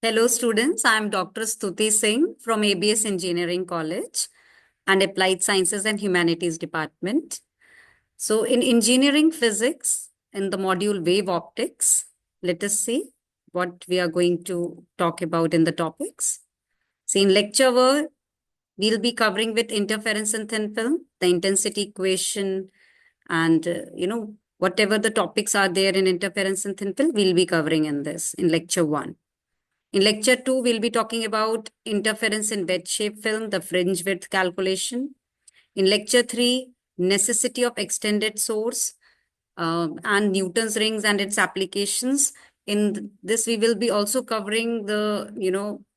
Hello students, I am Dr. Stuti Singh from ABES Engineering College and Applied Sciences and Humanities Department. So in engineering physics, in the module wave optics, let us see what we are going to talk about in the topics. So in lecture 1, we'll be covering with interference in thin film, the intensity equation, and whatever the topics are there in interference in thin film, we'll be covering in this in lecture 1. In lecture 2, we'll be talking about interference in wedge-shaped film, the fringe width calculation. In lecture 3, necessity of extended source and Newton's rings and its applications. In this, we will be also covering the,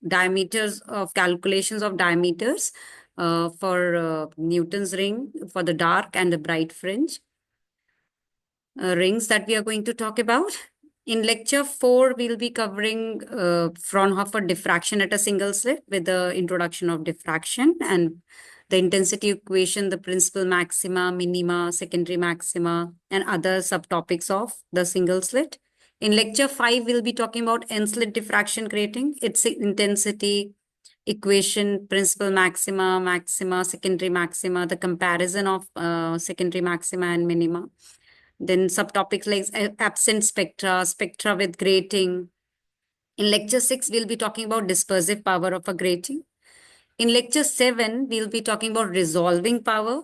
diameters of calculations of diameters for Newton's ring, for the dark and the bright fringe rings that we are going to talk about. In lecture 4, we'll be covering Fraunhofer diffraction at a single slit with the introduction of diffraction and the intensity equation, the principal maxima, minima, secondary maxima, and other subtopics of the single slit. In lecture 5, we'll be talking about N-slit diffraction grating, its intensity equation, principal maxima, maxima, secondary maxima, the comparison of secondary maxima and minima. Then subtopics like absent spectra, spectra with grating. In lecture 6, we'll be talking about dispersive power of a grating. In lecture 7, we'll be talking about resolving power,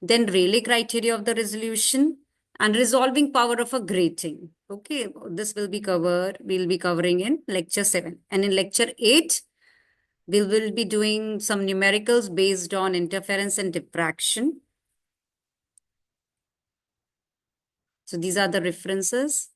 then Rayleigh criteria of the resolution, and resolving power of a grating. Okay, this we'll be covering in lecture 7. And in lecture 8, we will be doing some numericals based on interference and diffraction. So these are the references.